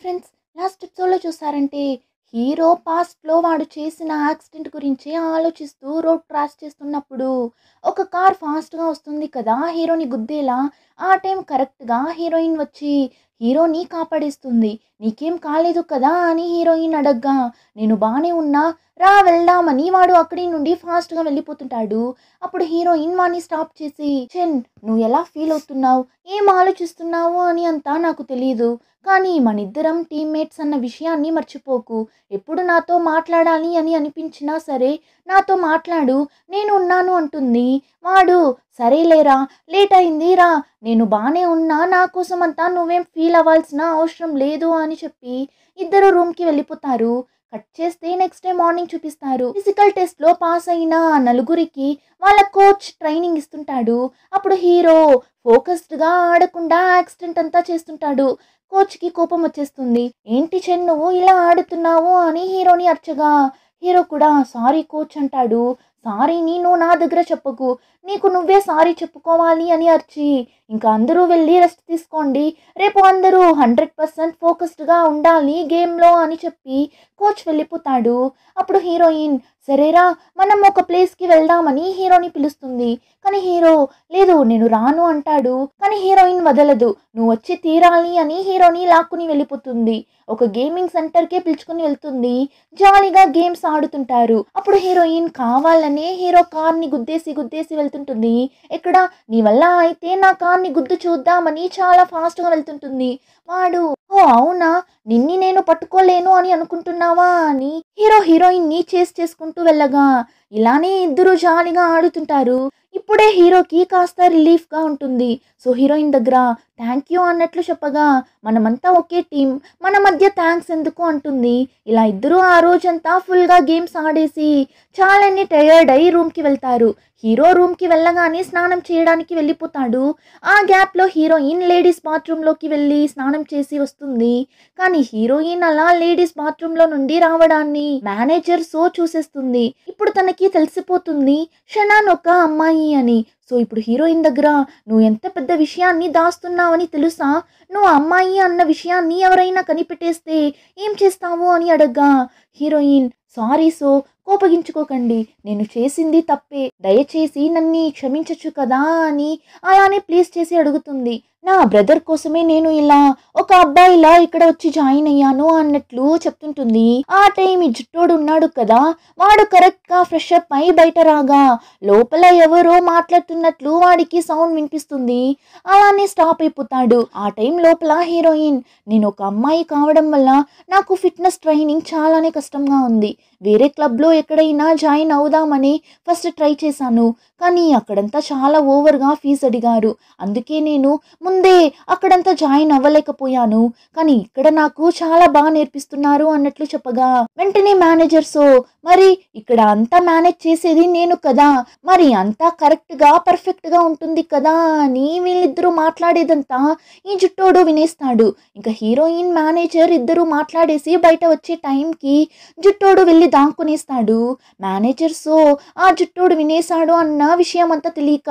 Friends, last ఎపిసోడ్‌లో చూసారంటే hero పాస్ట్‌లో వాడు చేసిన యాక్సిడెంట్ గురించి ఆలోచిస్తూ రోడ్ క్రాస్ చేస్తున్నప్పుడు ఒక కార్ ఫాస్ట్‌గా వస్తుంది కదా హీరోని గుద్దేలా. ఆ టైం కరెక్ట్‌గా హీరోయిన్ వచ్చి హీరోని కాపాడేస్తుంది. "నీకేం కాలేదు కదా" అని హీరోయిన్ అడగ్గా, "నేను బానే ఉన్నా, రా వెళ్దామని" వాడు అక్కడి నుండి ఫాస్ట్‌గా వెళ్ళిపోతుంటాడు. అప్పుడు హీరోయిన్ వాడిని స్టాప్ చేసి, "చెన్, నువ్వు ఎలా ఫీల్ అవుతున్నావు, ఏం ఆలోచిస్తున్నావు అని అంతా నాకు తెలీదు. కానీ మనిద్దరం టీమ్మేట్స్ అన్న విషయాన్ని మర్చిపోకు. ఎప్పుడు నాతో మాట్లాడాలి అని అనిపించినా సరే నాతో మాట్లాడు, నేను ఉన్నాను" అంటుంది. వాడు, "సరేలేరా, లేట్ అయింది రా, నేను బానే ఉన్నా, నా కోసం అంతా నువ్వేం ఫీల్ అవ్వాల్సిన అవసరం లేదు" అని చెప్పి ఇద్దరు రూమ్‌కి వెళ్ళిపోతారు. కట్ చేస్తే నెక్స్ట్ డే మార్నింగ్ చూపిస్తారు. ఫిజికల్ టెస్ట్‌లో పాస్ అయిన నలుగురికి వాళ్ళ కోచ్ ట్రైనింగ్ ఇస్తుంటాడు. అప్పుడు హీరో ఫోకస్డ్‌గా ఆడకుండా యాక్సిడెంట్ అంతా చేస్తుంటాడు. కోచ్‌కి కోపం వచ్చేస్తుంది. "ఏంటి చెన్, నువ్వు ఇలా ఆడుతున్నావు" అని హీరోని అరచగా, హీరో కూడా "సారీ కోచ్" అంటాడు. "సారీని నువ్వు నా దగ్గర చెప్పకు, నీకు నువ్వే సారీ చెప్పుకోవాలి" అని అరిచి, "ఇంకా అందరూ వెళ్ళి రెస్ట్ తీసుకోండి, రేపు అందరూ 100% ఫోకస్డ్‌గా ఉండాలి గేమ్‌లో" అని చెప్పి కోచ్ వెళ్ళిపోతాడు. అప్పుడు హీరోయిన్, "సరేరా, మనం ఒక ప్లేస్‌కి వెళ్దామని" హీరోని పిలుస్తుంది. కానీ హీరో, "లేదు, నేను రాను" అంటాడు. కానీ హీరోయిన్ వదలదు. "నువ్వు వచ్చి తీరాలి" అని హీరోని లాక్కుని వెళ్ళిపోతుంది. ఒక గేమింగ్ సెంటర్కే పిలుచుకుని వెళ్తుంది. జాలీగా గేమ్స్ ఆడుతుంటారు. అప్పుడు హీరోయిన్ కావాలనే హీరో కార్ని గుద్దేసి గుద్దేసి వెళ్తుంటుంది. ఎక్కడ, "నీ వల్ల అయితే నా కార్ని గుద్దు చూద్దామని" చాలా ఫాస్ట్‌గా వెళ్తుంటుంది. వాడు, "ఓ అవునా, నిన్ని నేను పట్టుకోలేను అని అనుకుంటున్నావా" అని హీరోయిన్ని చేస్ చేసుకుంటూ వెళ్ళగా ఇలానే ఇద్దరు జాలీగా ఆడుతుంటారు. ఇప్పుడే హీరోకి కాస్త రిలీఫ్‌గా ఉంటుంది. సో హీరోయిన్ దగ్గర థ్యాంక్ యూ అన్నట్లు చెప్పగా, "మనమంతా ఒకే టీం, మన మధ్య థ్యాంక్స్ ఎందుకు" అంటుంది. ఇలా ఇద్దరు ఆ రోజంతా ఫుల్‌గా గేమ్స్ ఆడేసి చాలానే టయర్డ్ అయి రూమ్‌కి వెళ్తారు. హీరో రూమ్‌కి వెళ్ళగానే స్నానం చేయడానికి వెళ్ళిపోతాడు. ఆ గ్యాప్‌లో హీరోయిన్ లేడీస్ బాత్రూంలోకి వెళ్ళి స్నానం చేసి వస్తుంది. కానీ హీరోయిన్ అలా లేడీస్ బాత్రూంలో నుండి రావడాన్ని మేనేజర్ సో చూసేస్తుంది. ఇప్పుడు తనకి తెలిసిపోతుంది షనాన్ ఒక అమ్మాయి అని. సో ఇప్పుడు హీరోయిన్ దగ్గర, "నువ్వు ఎంత పెద్ద విషయాన్ని దాస్తున్నావని తెలుసా? నువ్వు అమ్మాయి అన్న విషయాన్ని ఎవరైనా కనిపెట్టేస్తే ఏం చేస్తావు" అని అడగ్గా హీరోయిన్, "సారీ సో, కోపగించుకోకండి, నేను చేసింది తప్పే, దయచేసి నన్ని క్షమించచ్చు కదా" అని అలానే ప్లీజ్ చేసి అడుగుతుంది. "నా బ్రదర్ కోసమే నేను ఇలా ఒక అబ్బాయిలా ఇక్కడ వచ్చి జాయిన్ అయ్యాను" అన్నట్లు చెప్తుంటుంది. ఆ టైం ఈ జుట్టోడు ఉన్నాడు కదా, వాడు కరెక్ట్‌గా ఫ్రెష్ అప్ అయి బయట రాగా లోపల ఎవరో మాట్లాడుతున్నట్లు వాడికి సౌండ్ వినిపిస్తుంది. అలానే స్టాప్ అయిపోతాడు. ఆ టైం లోపల హీరోయిన్, "నేను ఒక అమ్మాయి కావడం వల్ల నాకు ఫిట్నెస్ ట్రైనింగ్ చాలానే కష్టంగా ఉంది. వేరే క్లబ్‌లో ఎక్కడైనా జాయిన్ అవుదామని ఫస్ట్ ట్రై చేశాను. కానీ అక్కడంతా చాలా ఓవర్‌గా ఫీజు అడిగారు. అందుకే నేను ముందే అక్కడంతా జాయిన్ అవ్వలేకపోయాను. కానీ ఇక్కడ నాకు చాలా బాగా నేర్పిస్తున్నారు" అన్నట్లు చెప్పగా వెంటనే మేనేజర్, "సో మరి ఇక్కడ అంతా మేనేజ్ చేసేది నేను కదా, మరి అంతా కరెక్ట్‌గా పర్ఫెక్ట్‌గా ఉంటుంది కదా" అని వీళ్ళిద్దరూ మాట్లాడేదంతా ఈ జుట్టోడు వినేస్తాడు. ఇంకా హీరోయిన్ మేనేజర్ ఇద్దరు మాట్లాడేసి బయట వచ్చే టైంకి జుట్టోడు వెళ్ళి దాక్కునేస్తాడు. మేనేజర్ సో ఆ జుట్టోడు వినేశాడు అన్న విషయం అంతా తెలియక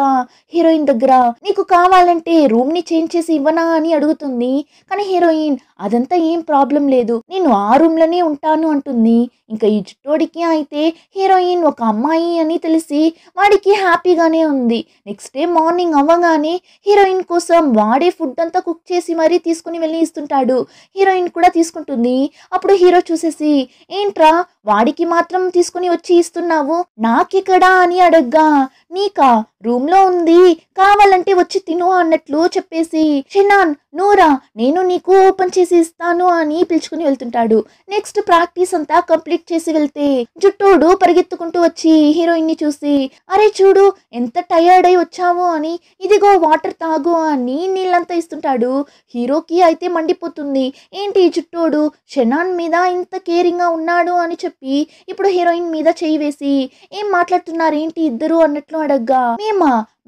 హీరోయిన్ దగ్గర, "నీకు కావాలంటే రూమ్‌ని చేంజ్ చేసి ఇవ్వనా" అని అడుగుతుంది. కానీ హీరోయిన్, "అదంతా ఏం ప్రాబ్లం లేదు, నేను ఆ రూమ్‌లోనే ఉంటాను" అంటుంది. ఇంకా ఈ జుట్టోడికి అయితే హీరోయిన్ ఒక అమ్మాయి అని తెలిసి వాడికి హ్యాపీగానే ఉంది. నెక్స్ట్ డే మార్నింగ్ అవ్వగానే హీరోయిన్ కోసం వాడే ఫుడ్ అంతా కుక్ చేసి మరీ తీసుకుని వెళ్ళి ఇస్తుంటాడు. హీరోయిన్ కూడా తీసుకుంటుంది. అప్పుడు హీరో చూసేసి, "ఏంట్రా, వాడికి మాత్రం తీసుకుని వచ్చి ఇస్తున్నావు, నాకెక్కడా" అని అడగ్గా, "నీకా, రూమ్‌లో ఉంది, కావాలంటే వచ్చి తిను" అన్నట్లు చెప్పేసి, "షెనాన్, నూరా, నేను నీకు ఓపెన్ చేసి ఇస్తాను" అని పిలుచుకుని వెళ్తుంటాడు. నెక్స్ట్ ప్రాక్టీస్ అంతా కంప్లీట్ చేసి వెళ్తే జుట్టోడు పరిగెత్తుకుంటూ వచ్చి హీరోయిన్ని చూసి, "అరే చూడు, ఎంత టయర్డ్ అయి వచ్చావు" అని, "ఇదిగో వాటర్ తాగు" అని నీళ్ళంతా ఇస్తుంటాడు. హీరోకి అయితే మండిపోతుంది. ఏంటి ఈ జుట్టోడు షెనాన్ మీద ఇంత కేరింగ్‌గా ఉన్నాడు అని చెప్పి ఇప్పుడు హీరోయిన్ మీద చెయ్యి వేసి, "ఏం మాట్లాడుతున్నారు ఏంటి ఇద్దరు" అన్నట్లు అడగ్గా,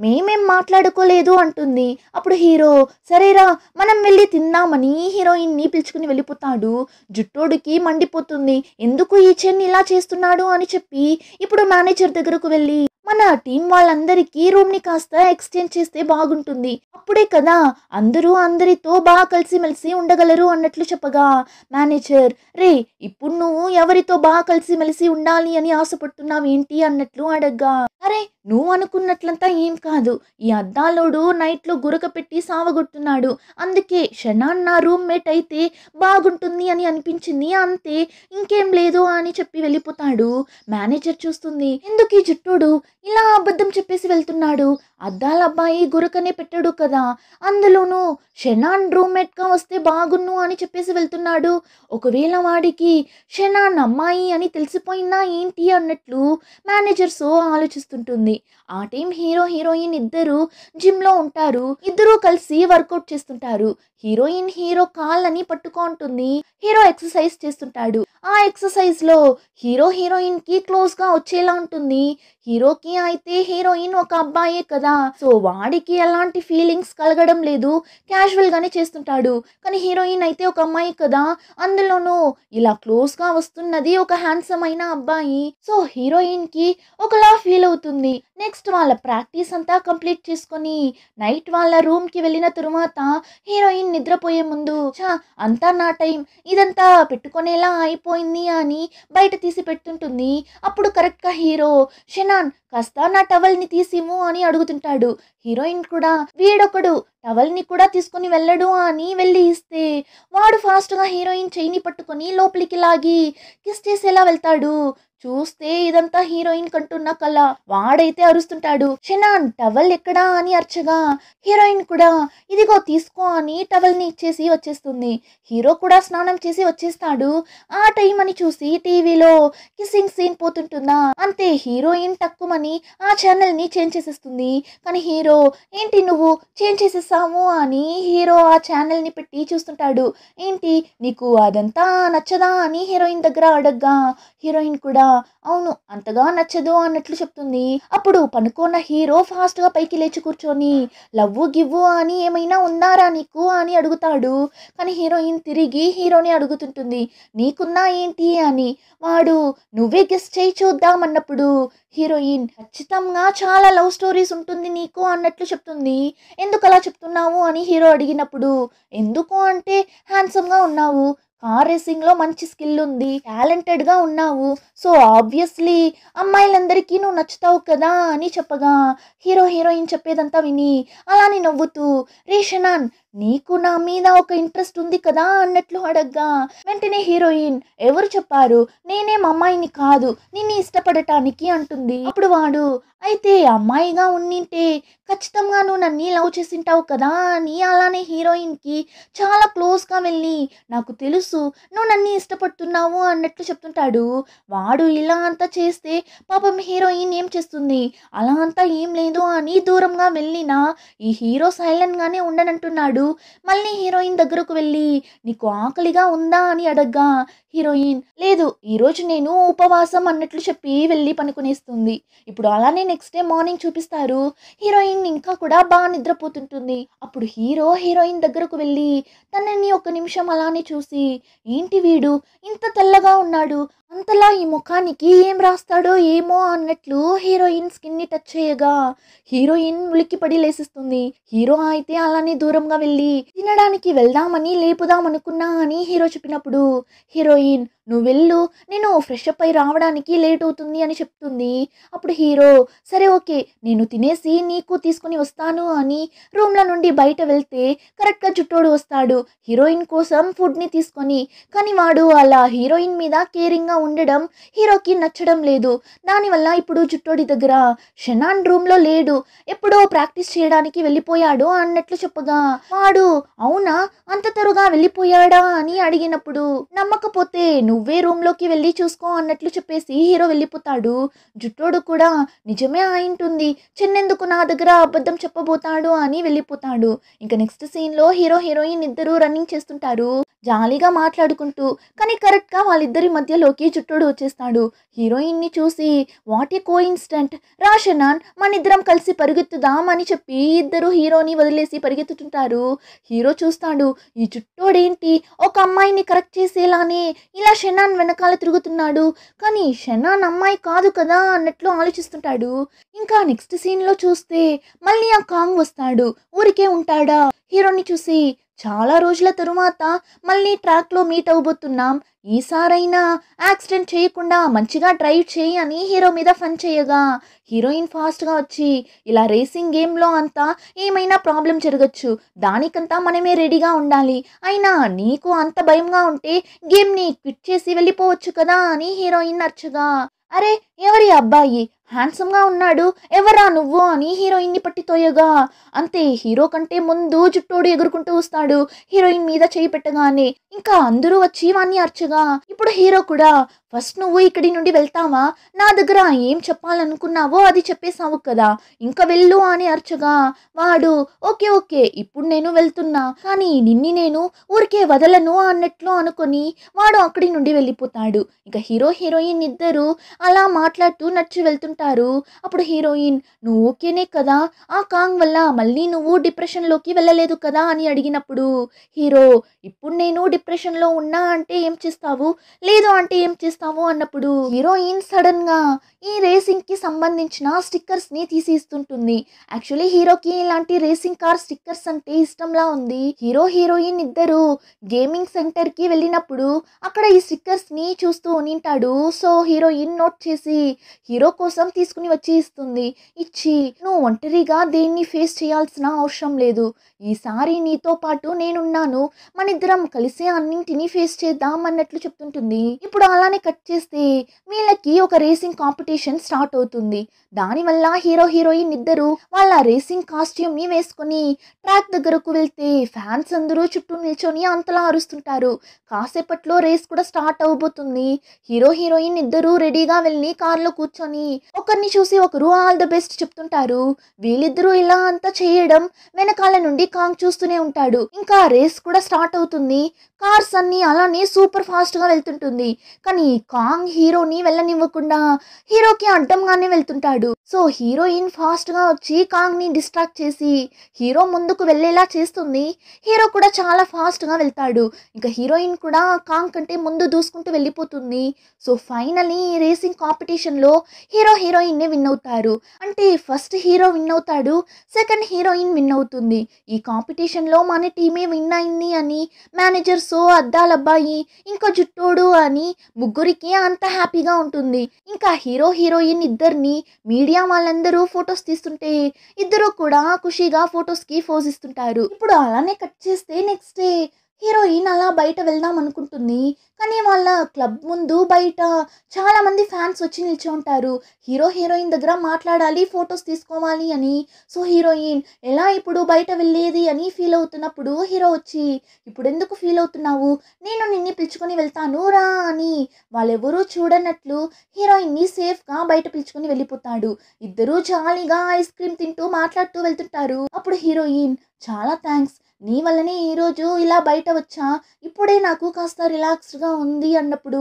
మేమేం మాట్లాడుకోలేదు" అంటుంది. అప్పుడు హీరో, "సరేరా, మనం వెళ్ళి తిందామని" హీరోయిన్ని పిలుచుకుని వెళ్ళిపోతాడు. జుట్టోడికి మండిపోతుంది. ఎందుకు ఈ చెన్ ఇలా చేస్తున్నాడు అని చెప్పి ఇప్పుడు మేనేజర్ దగ్గరకు వెళ్ళి, మన టీం వాళ్ళందరికీ రూమ్ని కాస్త ఎక్స్చేంజ్ చేస్తే బాగుంటుంది, అప్పుడే కదా అందరూ అందరితో బాగా కలిసిమెలిసి ఉండగలరు అన్నట్లు చెప్పగా మేనేజర్, రే ఇప్పుడు నువ్వు ఎవరితో బాగా కలిసిమెలిసి ఉండాలి అని ఆశపడుతున్నావు ఏంటి అన్నట్లు అడగ్గా, అరే నువ్వు అనుకున్నట్లంతా ఏం కాదు, ఈ అద్దాలోడు నైట్లో గురక పెట్టి సావగొడుతున్నాడు, అందుకే షనాన్ నా రూమ్మేట్ అయితే బాగుంటుంది అని అనిపించింది అంతే, ఇంకేం లేదు అని చెప్పి వెళ్ళిపోతాడు. మేనేజర్ చూస్తుంది, ఎందుకు ఈ జుట్టోడు ఇలా అబద్ధం చెప్పేసి వెళ్తున్నాడు, అద్దాల అబ్బాయి గురకనే పెట్టాడు కదా, అందులోనూ షెనాన్ రూమ్మేట్గా వస్తే బాగున్ను అని చెప్పేసి వెళ్తున్నాడు, ఒకవేళ వాడికి షెనాన్ అమ్మాయి అని తెలిసిపోయిందా ఏంటి అన్నట్లు మేనేజర్స్ ఆలోచిస్తుంటుంది. ఆ టైం హీరో హీరోయిన్ ఇద్దరు జిమ్లో ఉంటారు, ఇద్దరూ కలిసి వర్కౌట్ చేస్తుంటారు. హీరోయిన్ హీరో కాళ్ళని పట్టుకుంటుంది, హీరో ఎక్సర్సైజ్ చేస్తుంటాడు. ఆ ఎక్సర్సైజ్ లో హీరో హీరోయిన్ కి క్లోజ్ గా వచ్చేలా ఉంటుంది. హీరోకి అయితే హీరోయిన్ ఒక అబ్బాయే కదా, సో వాడికి ఎలాంటి ఫీలింగ్స్ కలగడం లేదు, క్యాజువల్ గానే చేస్తుంటాడు. కానీ హీరోయిన్ అయితే ఒక అమ్మాయి కదా, అందులోనూ ఇలా క్లోజ్ గా వస్తున్నది ఒక హ్యాండ్సమ్ అయిన అబ్బాయి, సో హీరోయిన్ కి ఒకలా ఫీల్ అవుతుంది. నెక్స్ట్ వాళ్ళ ప్రాక్టీస్ అంతా కంప్లీట్ చేసుకొని నైట్ వాళ్ళ రూమ్ కి వెళ్ళిన తరువాత హీరోయిన్ నిద్రపోయే ముందు, అంతా నా టైం, ఇదంతా పెట్టుకునేలా అయిపోయింది అని బయట తీసి పెడుతుంటుంది. అప్పుడు కరెక్ట్ గా హీరో, షెనాన్ కాస్త నా టవల్ ని తీసిము అని అడుగుతుంటాడు. హీరోయిన్ కూడా, వీడొకడు టవల్ ని కూడా తీసుకుని వెళ్ళడు అని వెళ్ళి ఇస్తే వాడు ఫాస్ట్ గా హీరోయిన్ చెయ్యిని పట్టుకొని లోపలికి లాగి కిస్ చేసేలా వెళ్తాడు. చూస్తే ఇదంతా హీరోయిన్ కంటున్న కళ. వాడైతే అరుస్తుంటాడు, షెనాన్ టవల్ ఎక్కడా అని అర్చగా హీరోయిన్ కూడా ఇదిగో తీసుకో అని టవల్ ని ఇచ్చేసి వచ్చేస్తుంది. హీరో కూడా స్నానం చేసి వచ్చేస్తాడు. ఆ టైం అని చూసి టీవీలో కిస్సింగ్ సీన్ పోతుంటుందా, అంతే హీరోయిన్ టక్కుమని ఆ ఛానల్ ని చేంజ్ చేసేస్తుంది. కానీ హీరో, ఏంటి నువ్వు చేంజ్ చేసేసావు అని హీరో ఆ ఛానల్ ని పెట్టి చూస్తుంటాడు. ఏంటి నీకు అదంతా నచ్చదా అని హీరోయిన్ దగ్గర అడగ్గా హీరోయిన్ కూడా అవును అంతగా నచ్చదు అన్నట్లు చెప్తుంది. అప్పుడు పనుకున్న హీరో ఫాస్ట్ గా పైకి లేచి కూర్చొని లవ్వు గివ్వు అని ఏమైనా ఉందారా నీకు అని అడుగుతాడు. కానీ హీరోయిన్ తిరిగి హీరోని అడుగుతుంటుంది, నీకున్నా ఏంటి అని. వాడు నువ్వే గెస్ చేయి చూద్దాం అన్నప్పుడు హీరోయిన్, ఖచ్చితంగా చాలా లవ్ స్టోరీస్ ఉంటుంది నీకు అన్నట్లు చెప్తుంది. ఎందుకు అలా చెప్తున్నావు అని హీరో అడిగినప్పుడు, ఎందుకు అంటే హ్యాండ్సమ్ గా ఉన్నావు, కార్ రేసింగ్ లో మంచి స్కిల్ ఉంది, టాలెంటెడ్ గా ఉన్నావు, సో ఆబ్వియస్లీ అమ్మాయిలందరికీ నువ్వు నచ్చుతావు కదా అని చెప్పగా హీరో హీరోయిన్ చెప్పేదంతా విని అలానే నవ్వుతూ, రే షెనాన్ నీకు నా మీద ఒక ఇంట్రెస్ట్ ఉంది కదా అన్నట్లు అడగ్గా వెంటనే హీరోయిన్, ఎవరు చెప్పారు, నేనేం అమ్మాయిని కాదు నిన్ను ఇష్టపడటానికి అంటుంది. అప్పుడు వాడు, అయితే అమ్మాయిగా ఉన్నింటే ఖచ్చితంగా నువ్వు నన్ను లవ్ చేసింటావు కదా అని అలానే హీరోయిన్ కి చాలా క్లోజ్ గా వెళ్ళి, నాకు తెలుసు నువ్వు నన్ను ఇష్టపడుతున్నావు అన్నట్లు చెప్తుంటాడు. వాడు ఇలా అంతా చేస్తే పాపం హీరోయిన్ ఏం చేస్తుంది, అలా అంతా ఏం లేదు అని దూరంగా వెళ్ళిన ఈ హీరో సైలెంట్ గానే ఉండనంటున్నాడు. మళ్ళీ హీరోయిన్ దగ్గరకు వెళ్ళి, నీకు ఆకలిగా ఉందా అని అడగ్గా హీరోయిన్, లేదు ఈరోజు నేను ఉపవాసం అన్నట్లు చెప్పి వెళ్ళి పనుకునేస్తుంది. ఇప్పుడు అలానే నెక్స్ట్ డే మార్నింగ్ చూపిస్తారు. హీరోయిన్ ఇంకా కూడా బాగా నిద్రపోతుంటుంది. అప్పుడు హీరో హీరోయిన్ దగ్గరకు వెళ్ళి తనని ఒక నిమిషం అలానే చూసి, ఏంటి వీడు ఇంత తెల్లగా ఉన్నాడు, అంతలా ఈ ముఖానికి ఏం రాస్తాడో ఏమో అన్నట్లు హీరోయిన్ స్కిన్ ని టచ్ చేయగా హీరోయిన్ ఉలిక్కిపడి లేసిస్తుంది. హీరో అయితే అలానే దూరంగా వెళ్ళి తినడానికి వెళ్దామని లేపుదాం అనుకున్నా అని హీరో చెప్పినప్పుడు హీరోయిన్, నువ్వు వెళ్ళు, నేను ఫ్రెష్ అప్ అయి రావడానికి లేట్ అవుతుంది అని చెప్తుంది. అప్పుడు హీరో, సరే ఓకే నేను తినేసి నీకు తీసుకుని వస్తాను అని రూమ్ల నుండి బయట వెళ్తే కరెక్ట్గా జుట్టోడు వస్తాడు హీరోయిన్ కోసం ఫుడ్ని తీసుకొని. కానీ వాడు అలా హీరోయిన్ మీద కేరింగ్గా ఉండడం హీరోకి నచ్చడం లేదు. దానివల్ల ఇప్పుడు జుట్టోడి దగ్గర షెనాన్ రూమ్లో లేడు, ఎప్పుడో ప్రాక్టీస్ చేయడానికి వెళ్ళిపోయాడు అన్నట్లు చెప్పగా వాడు, అవునా అంత త్వరగా వెళ్ళిపోయాడా అని అడిగినప్పుడు, నమ్మకపోతే నువ్వే రూమ్లోకి వెళ్ళి చూసుకో అన్నట్లు చెప్పేసి హీరో వెళ్ళిపోతాడు. జుట్టోడు కూడా నిజమే అయింటుంది, చిన్నెందుకు నా దగ్గర అబద్ధం చెప్పబోతాడు అని వెళ్ళిపోతాడు. ఇంకా నెక్స్ట్ సీన్లో హీరో హీరోయిన్ ఇద్దరు రన్నింగ్ చేస్తుంటారు. జాలీగా మాట్లాడుకుంటూ. కానీ కరెక్ట్‌గా వాళ్ళిద్దరి మధ్యలోకి జుట్టోడు వచ్చేస్తాడు. హీరోయిన్‌ని చూసి వాట్ ఏ కోయిన్సిడెంట్ రా షెనాన్ మనిద్దరం కలిసి పరిగెత్తుదాం అని చెప్పి ఇద్దరు హీరోని వదిలేసి పరిగెత్తుతుంటారు. హీరో చూస్తాడు ఈ జుట్టోడేంటి ఒక అమ్మాయిని కరెక్ట్ చేసేలానే ఇలా షెనాన్ వెనకాల తిరుగుతున్నాడు. కానీ షెనాన్ అమ్మాయి కాదు కదా అన్నట్లు ఆలోచిస్తుంటాడు. ఇంకా నెక్స్ట్ సీన్‌లో చూస్తే మళ్ళీ ఆ కాంగ్ వస్తాడు. ఊరికే ఉంటాడా? హీరోని చూసి చాలా రోజుల తరువాత మళ్ళీ ట్రాక్‌లో మీట్ అవ్వబోతున్నాం. ఈసారైనా యాక్సిడెంట్ చేయకుండా మంచిగా డ్రైవ్ చెయ్యి అని హీరో మీద ఫన్ చేయగా, హీరోయిన్ ఫాస్ట్‌గా వచ్చి ఇలా రేసింగ్ గేమ్‌లో అంతా ఏమైనా ప్రాబ్లమ్ జరగొచ్చు. దానికంతా మనమే రెడీగా ఉండాలి. అయినా నీకు అంత భయంగా ఉంటే గేమ్‌ని క్విట్ చేసి వెళ్ళిపోవచ్చు కదా అని హీరోయిన్ అరచగా, అరే ఎవరి అబ్బాయి హ్యాండ్సమ్‌గా ఉన్నాడు. ఎవరా నువ్వు అని హీరోయిన్‌ని పట్టి తోయగా, అంతే హీరో కంటే ముందు జుట్టోడు ఎగురుకుంటూ వస్తాడు. హీరోయిన్ మీద చేయి పెట్టగానే ఇంకా అందరూ వచ్చి వాణ్ణి అరచగా, ఇప్పుడు హీరో కూడా ఫస్ట్ నువ్వు ఇక్కడి నుండి వెళ్తావా? నా దగ్గర ఏం చెప్పాలనుకున్నావో అది చెప్పేశావు కదా, ఇంకా వెళ్ళు అని అరచగా, వాడు ఓకే ఓకే ఇప్పుడు నేను వెళ్తున్నా, కానీ నిన్ని నేను ఊరికే వదలను అన్నట్లు అనుకొని వాడు అక్కడి నుండి వెళ్ళిపోతాడు. ఇక హీరో హీరోయిన్ ఇద్దరు అలా మాట్లాడుతూ నడిచి వెళ్తుంటారు. అప్పుడు హీరోయిన్ నువ్వు ఓకేనే కదా, ఆ కాంగ్ వల్ల మళ్ళీ నువ్వు డిప్రెషన్లోకి వెళ్ళలేదు కదా అని అడిగినప్పుడు హీరో ఇప్పుడు నేను డిప్రెషన్లో ఉన్నా అంటే ఏం చేస్తావు, లేదు అంటే ఏం చేస్తావు అన్నప్పుడు హీరోయిన్ సడన్ గా ఈ రేసింగ్ కి సంబంధించిన స్టిక్కర్స్ ని తీసి ఇస్తుంటుంది. యాక్చువల్లీ హీరోకి ఇలాంటి రేసింగ్ కార్ స్టిక్కర్స్ అంటే ఇష్టంలా ఉంది. హీరో హీరోయిన్ ఇద్దరు గేమింగ్ సెంటర్ కి వెళ్ళినప్పుడు అక్కడ ఈ స్టిక్కర్స్ ని చూస్తూ ఉనింటాడు. సో హీరోయిన్ నోట్ చేసి హీరో కోసం తీసుకుని వచ్చి ఇస్తుంది. ఇచ్చి నువ్వు ఒంటరిగా దేన్ని ఫేస్ చేయాల్సిన అవసరం లేదు, ఈసారి నీతో పాటు నేనున్నాను, మనిద్దరం కలిసి అన్నింటినీ ఫేస్ చేద్దాం అన్నట్లు చెప్తుంటుంది. ఇప్పుడు అలానే కట్ చేస్తే వీళ్ళకి ఒక రేసింగ్ కాంపిటీషన్ స్టార్ట్ అవుతుంది. దానివల్ల హీరో హీరోయిన్ ఇద్దరు వాళ్ళ రేసింగ్ కాస్ట్యూమ్ ని వేసుకొని ట్రాక్ దగ్గరకు వెళ్తే ఫ్యాన్స్ అందరూ చుట్టూ నిల్చొని అంతలా అరుస్తుంటారు. కాసేపట్లో రేస్ కూడా స్టార్ట్ అవబోతుంది. హీరో హీరోయిన్ ఇద్దరు రెడీగా వెళ్ళి కార్లో కూర్చొని ఒకరిని చూసి ఒకరు ఆల్ ద బెస్ట్ చెప్తుంటారు. వీళ్ళిద్దరూ ఇలా అంతా చేయడం వెనకాల నుండి కాంగ్ చూస్తూనే ఉంటాడు. ఇంకా రేస్ కూడా స్టార్ట్ అవుతుంది. కార్స్ అన్ని అలానే సూపర్ ఫాస్ట్ గా వెళ్తుంటుంది. కానీ కాంగ్ హీరోని వెళ్ళనివ్వకుండా హీరోకి అడ్డంగానే వెళ్తుంటాడు. సో హీరోయిన్ ఫాస్ట్ గా వచ్చి కాంగ్ ని డిస్ట్రాక్ట్ చేసి హీరో ముందుకు వెళ్ళేలా చేస్తుంది. హీరో కూడా చాలా ఫాస్ట్ గా వెళ్తాడు. ఇంకా హీరోయిన్ కూడా కాంగ్ కంటే ముందు దూసుకుంటూ వెళ్ళిపోతుంది. సో ఫైనలీ రేసింగ్ కాంపిటీషన్ లో హీరో హీరోయిన్ విన్ అవుతారు. అంటే ఫస్ట్ హీరో విన్ అవుతాడు, సెకండ్ హీరోయిన్ విన్ అవుతుంది. ఈ కాంపిటీషన్ లో మన టీమే విన్ అయింది అని మేనేజర్స్ అద్దాలబ్బాయి ఇంకా జుట్టోడు అని ముగ్గురికి అంత హ్యాపీగా ఉంటుంది. ఇంకా హీరో హీరోయిన్ ఇద్దరిని మీడియా వాళ్ళందరూ ఫొటోస్ తీస్తుంటే ఇద్దరు కూడా ఖుషిగా ఫొటోస్ కి పోజ్ ఇస్తుంటారు. ఇప్పుడు అలానే కట్ చేస్తే నెక్స్ట్ డే హీరోయిన్ అలా బయట వెళ్దాం అనుకుంటుంది. కానీ వాళ్ళ క్లబ్ ముందు బయట చాలా మంది ఫ్యాన్స్ వచ్చి నిల్చో ఉంటారు. హీరో హీరోయిన్ దగ్గర మాట్లాడాలి, ఫొటోస్ తీసుకోవాలి అని. సో హీరోయిన్ ఎలా ఇప్పుడు బయట వెళ్ళేది అని ఫీల్ అవుతున్నప్పుడు హీరో వచ్చి ఇప్పుడు ఎందుకు ఫీల్ అవుతున్నావు, నేను నిన్ను పిలుచుకొని వెళ్తాను రా అని వాళ్ళెవరూ చూడనట్లు హీరోయిన్ని సేఫ్గా బయట పిలుచుకొని వెళ్ళిపోతాడు. ఇద్దరూ జాలీగా ఐస్ క్రీమ్ తింటూ మాట్లాడుతూ వెళ్తుంటారు. అప్పుడు హీరోయిన్ చాలా థ్యాంక్స్, నీ వల్లనే ఈరోజు ఇలా బయట వచ్చా, ఇప్పుడే నాకు కాస్త రిలాక్స్డ్గా ఉంది అన్నప్పుడు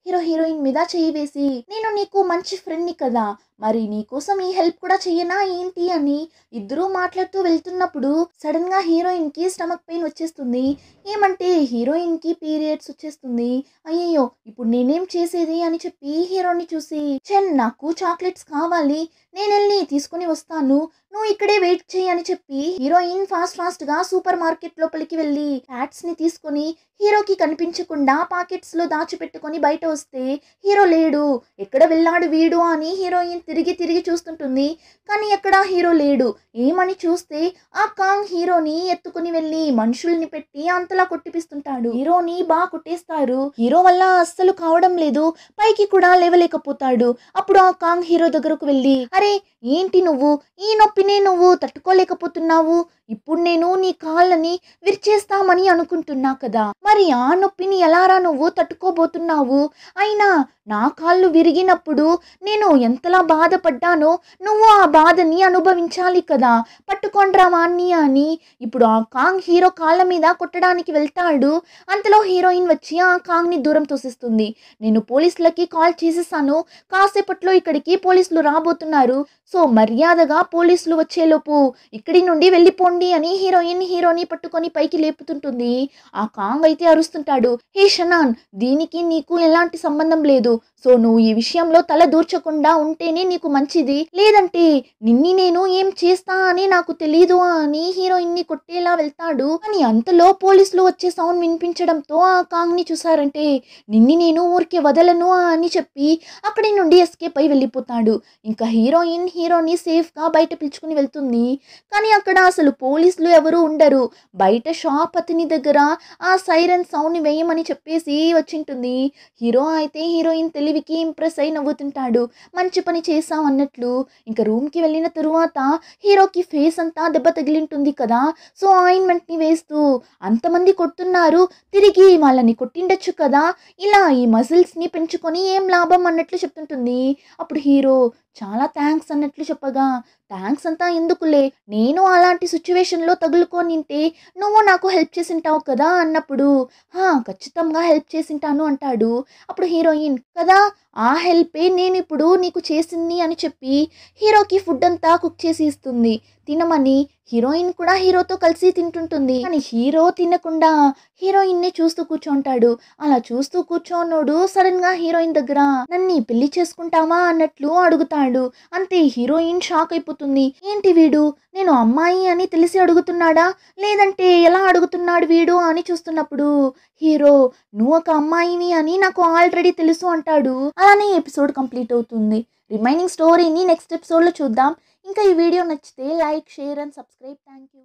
హీరో హీరోయిన్ మీద చేయి వేసి నేను నీకు మంచి ఫ్రెండ్ని కదా, మరి నీకోసం ఈ హెల్ప్ కూడా చెయ్యనా ఏంటి అని ఇద్దరూ మాట్లాడుతూ వెళ్తున్నప్పుడు సడన్ గా హీరోయిన్ కి స్టమక్ పెయిన్ వచ్చేస్తుంది. ఏమంటే హీరోయిన్ కి పీరియడ్స్ వచ్చేస్తుంది. అయ్యయ్యో ఇప్పుడు నేనేం చేసేది అని చెప్పి హీరోని చూసి చెన్ నాకు చాక్లెట్స్ కావాలి, నేను వెళ్ళి తీసుకుని వస్తాను, నువ్వు ఇక్కడే వెయిట్ చేయి అని చెప్పి హీరోయిన్ ఫాస్ట్ గా సూపర్ మార్కెట్ లోపలికి వెళ్ళి ప్యాడ్స్ ని తీసుకొని హీరోకి కనిపించకుండా పాకెట్స్ లో దాచిపెట్టుకొని బయట వస్తే హీరో లేడు. ఎక్కడ వెళ్ళాడు వీడు అని హీరోయిన్ తిరిగి తిరిగి చూస్తుంటుంది. కానీ ఎక్కడ హీరో లేడు. ఏమని చూస్తే ఆ కాంగ్ హీరోని ఎత్తుకుని వెళ్ళి మనుషుల్ని పెట్టి అంతలా కొట్టిపిస్తుంటాడు. హీరోని బాగా కొట్టేస్తారు. హీరో వల్ల అస్సలు కావడం లేదు, పైకి కూడా లేవలేకపోతాడు. అప్పుడు ఆ కాంగ్ హీరో దగ్గరకు వెళ్ళి అరే ఏంటి నువ్వు ఈ నొప్పినే నువ్వు తట్టుకోలేకపోతున్నావు? ఇప్పుడు నేను నీ కాళ్ళని విరిచేస్తామని అనుకుంటున్నా కదా, మరి ఆ నొప్పిని ఎలారా నువ్వు తట్టుకోబోతున్నావు? అయినా నా కాళ్ళు విరిగినప్పుడు నేను ఎంతలా బాధపడ్డానో నువ్వు ఆ బాధని అనుభవించాలి కదా, పట్టుకొండ్రా వాణ్ణి అని ఇప్పుడు ఆ కాంగ్ హీరో కాళ్ళ మీద కొట్టడానికి వెళ్తాడు. అంతలో హీరోయిన్ వచ్చి ఆ కాంగ్ని దూరం తోసిస్తుంది. నేను పోలీసులకి కాల్ చేసేసాను, కాసేపట్లో ఇక్కడికి పోలీసులు రాబోతున్నారు, సో మర్యాదగా పోలీసులు వచ్చేలోపు ఇక్కడి నుండి వెళ్ళిపోండి అని హీరోయిన్ హీరోని పట్టుకొని పైకి లేపుతుంటుంది. ఆ కాంగ్ అయితే అరుస్తుంటాడు, హే షనాన్, దీనికి నీకు ఎలాంటి సంబంధం లేదు, సో నువ్వు ఈ విషయంలో తల దూర్చకుండా ఉంటేనే నీకు మంచిది, లేదంటే నిన్ని నేను ఏం చేస్తా అని నాకు తెలీదు అని హీరోయిన్ ని కొట్టేలా వెళ్తాడు. కానీ అంతలో పోలీసులు వచ్చే సౌండ్ వినిపించడంతో ఆ కాంగ్ ని చూసారంటే నిన్ని నేను ఊరికే వదలను అని చెప్పి అక్కడి నుండి ఎస్కేప్ అయి వెళ్ళిపోతాడు. ఇంకా హీరోయిన్ హీరోని సేఫ్ గా బయట పిలుచుకుని వెళ్తుంది. కానీ అక్కడ అసలు పోలీసులు ఎవరు ఉండరు. బయట షాప్ అతని దగ్గర ఆ సైరన్ సౌండ్ ని వేయమని చెప్పేసి వచ్చింటుంది. హీరో అయితే హీరోయిన్ తెలివికి ఇంప్రెస్ అయి నవ్వుతుంటాడు, మంచి పని చేసాం అన్నట్లు. ఇంకా రూమ్కి వెళ్ళిన తరువాత హీరోకి ఫేస్ అంతా దెబ్బ తగిలింటుంది కదా, సో ఆయింట్మెంట్ని వేస్తూ అంతమంది కొడుతున్నారు, తిరిగి వాళ్ళని కొట్టిండొచ్చు కదా, ఇలా ఈ మజిల్స్ని పెంచుకొని ఏం లాభం అన్నట్లు చెప్తుంటుంది. అప్పుడు హీరో చాలా థ్యాంక్స్ అన్నట్లు చెప్పగా, థ్యాంక్స్ అంతా ఎందుకులే, నేను అలాంటి సిచ్యువేషన్లో తగులుకొనింటే నువ్వు నాకు హెల్ప్ చేసింటావు కదా అన్నప్పుడు, ఖచ్చితంగా హెల్ప్ చేసింటాను అంటాడు. అప్పుడు హీరోయిన్ కదా, ఆ హెల్పే నేను ఇప్పుడు నీకు చేసింది అని చెప్పి హీరోకి ఫుడ్ అంతా కుక్ చేసి ఇస్తుంది తినమని. హీరోయిన్ కూడా హీరోతో కలిసి తింటుంటుంది. కానీ హీరో తినకుండా హీరోయిన్ని చూస్తూ కూర్చోంటాడు. అలా చూస్తూ కూర్చోనోడు సడన్ గా హీరోయిన్ దగ్గర నన్ను పెళ్లి చేసుకుంటావా అన్నట్లు అడుగుతాడు. అంతే హీరోయిన్ షాక్ అయిపోతుంది. ఏంటి వీడు నేను అమ్మాయి అని తెలిసి అడుగుతున్నాడా, లేదంటే ఎలా అడుగుతున్నాడు వీడు అని చూస్తున్నప్పుడు హీరో నువ్వు ఒక అమ్మాయివి అని నాకు ఆల్రెడీ తెలుసు అంటాడు. అలానే ఎపిసోడ్ కంప్లీట్ అవుతుంది. రిమైనింగ్ స్టోరీని నెక్స్ట్ ఎపిసోడ్లో చూద్దాం. ఇంకా ఈ వీడియో నచ్చితే like, share and subscribe. Thank you.